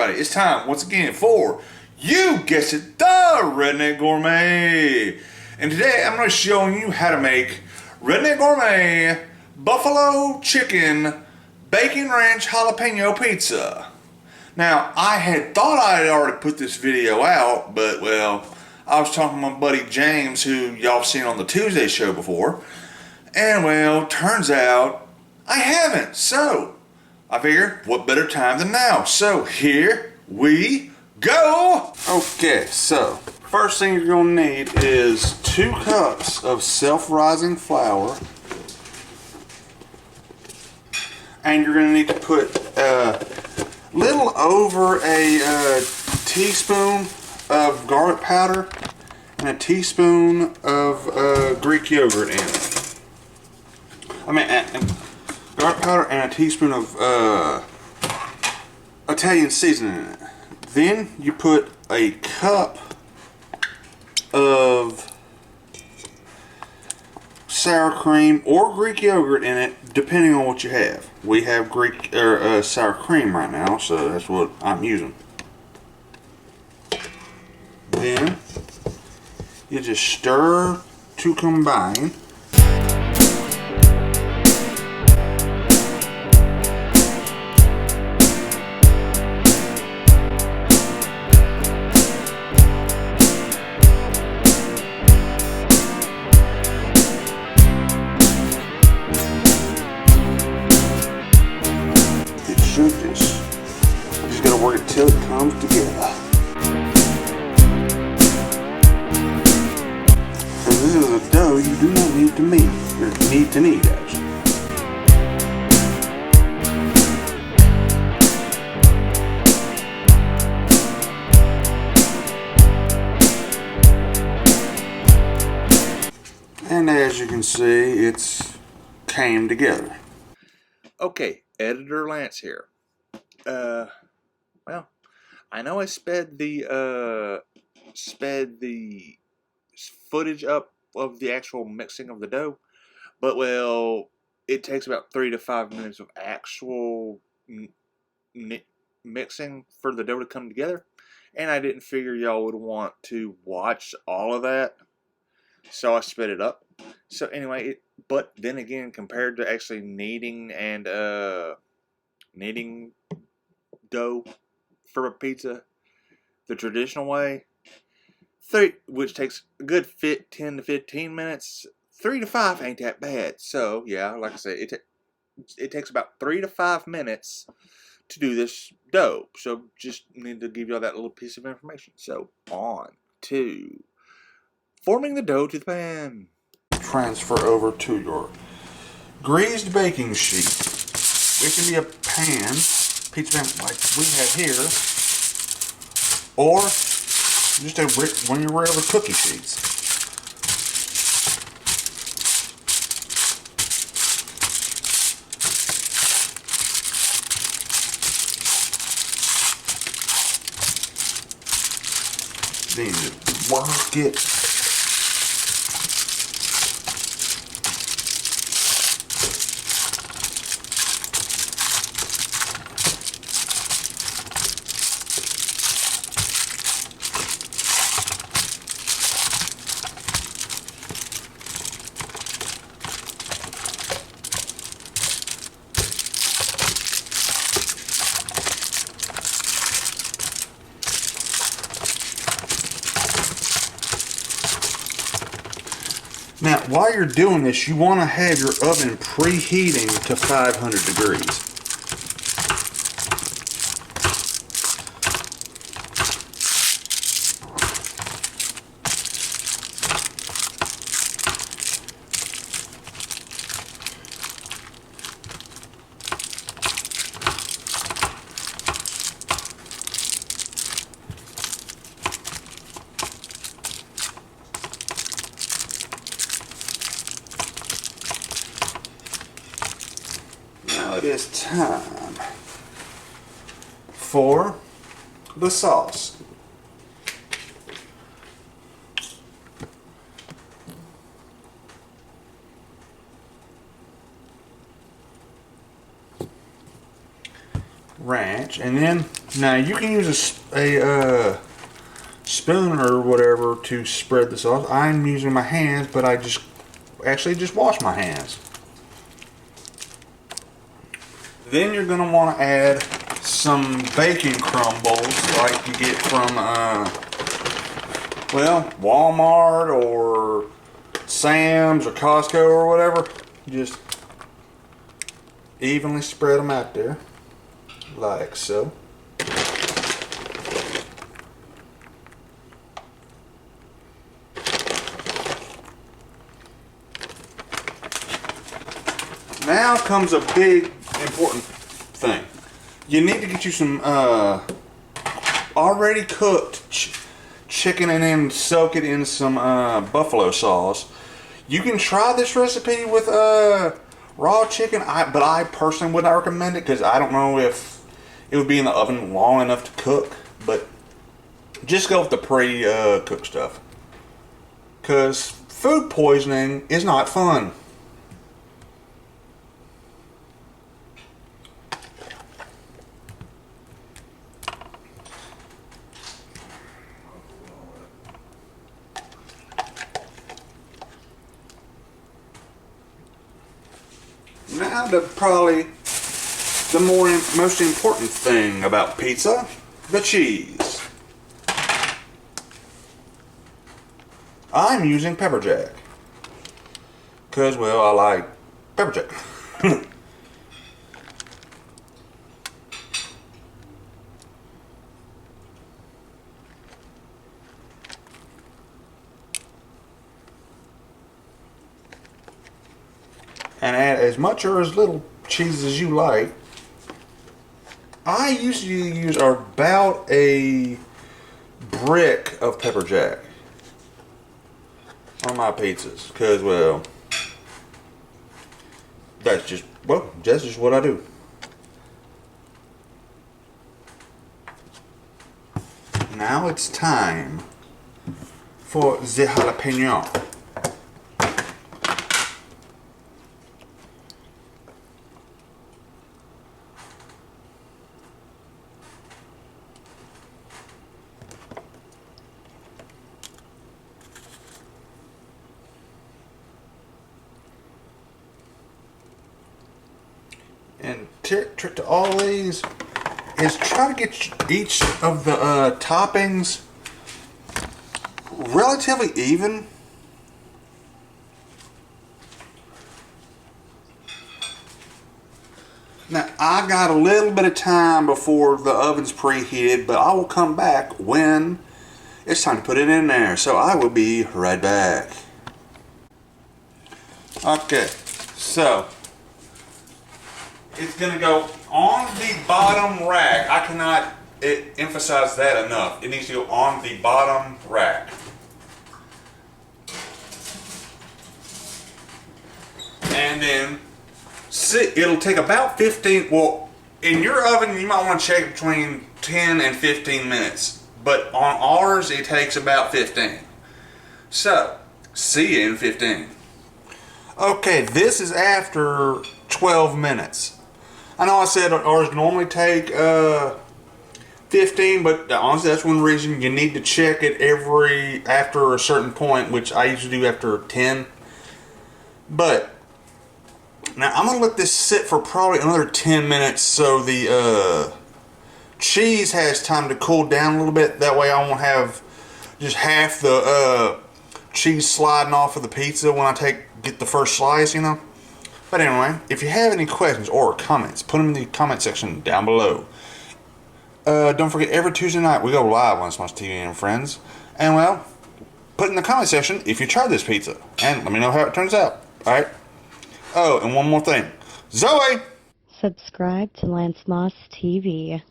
everybody, it's time once again for, you guessed it, the Redneck Gourmet. And today I'm going to show you how to make Redneck Gourmet Buffalo Chicken Bacon Ranch Jalapeno Pizza. Now, I had thought I had already put this video out, but well, I was talking to my buddy James, who y'all have seen on the Tuesday show before, and well, turns out I haven't. So I figured, what better time than now? So here we go. Okay, so first thing you're gonna need is 2 cups of self-rising flour, and you're gonna need to put a little over a teaspoon of garlic powder and a teaspoon of Greek yogurt in it. Garlic powder and a teaspoon of Italian seasoning in it. Then you put a cup of sour cream or Greek yogurt in it, depending on what you have. We have sour cream right now, so that's what I'm using. Then you just stir to combine. It should just gotta work it till it comes together. This is a dough you do not need to knead, actually. And as you can see, it's came together. Okay, Editor Lance here. Well, I know I sped the footage up of the actual mixing of the dough, but well, it takes about 3 to 5 minutes of actual mixing for the dough to come together, and I didn't figure y'all would want to watch all of that, so I sped it up. So anyway, but then again, compared to actually kneading dough for a pizza the traditional way, which takes a good 10 to 15 minutes, 3 to 5 ain't that bad. So yeah, like I said, it takes about 3 to 5 minutes to do this dough. So just need to give y'all that little piece of information. So on to forming the dough to the pan. Transfer over to your greased baking sheet. It can be a pan, pizza pan like we have here, or just one of your regular cookie sheets. Then you work it. Now, while you're doing this, you want to have your oven preheating to 500 degrees. It is time for the sauce. ranch, and then Now you can use a spoon or whatever to spread the sauce. I'm using my hands, but I just wash my hands. Then you're gonna want to add some bacon crumbles like you get from well, Walmart or Sam's or Costco or whatever. Just evenly spread them out there like so. Now comes a big important thing. You need to get you some already cooked chicken and then soak it in some buffalo sauce. You can try this recipe with raw chicken, but I personally would not recommend it because I don't know if it would be in the oven long enough to cook. But just go with the pre-cooked stuff, because food poisoning is not fun. Now probably the most important thing about pizza, the cheese. I'm using pepper jack because, well, I like pepper jack. And add as much or as little cheese as you like. I usually use about a brick of pepper jack on my pizzas because, well, that's just what I do. Now it's time for the jalapeno. And trick to all these is try to get each of the toppings relatively even. Now I got a little bit of time before the oven's preheated, but I will come back when it's time to put it in there. So I will be right back. Okay, so it's going to go on the bottom rack. I cannot emphasize that enough. It needs to go on the bottom rack. And then it'll take about 15, well, in your oven you might want to check between 10 and 15 minutes. But on ours it takes about 15. So, see you in 15. Okay, this is after 12 minutes. I know I said ours normally take 15, but honestly that's one reason you need to check it after a certain point, which I usually do after 10. But now I'm going to let this sit for probably another 10 minutes so the cheese has time to cool down a little bit. That way I won't have just half the cheese sliding off of the pizza when I get the first slice, you know. But anyway, if you have any questions or comments, put them in the comment section down below. Don't forget, every Tuesday night we go live on Smosh TV and Friends. And well, put in the comment section if you tried this pizza, and let me know how it turns out. Alright? Oh, and one more thing. Zoe! Subscribe to Lance Moss TV.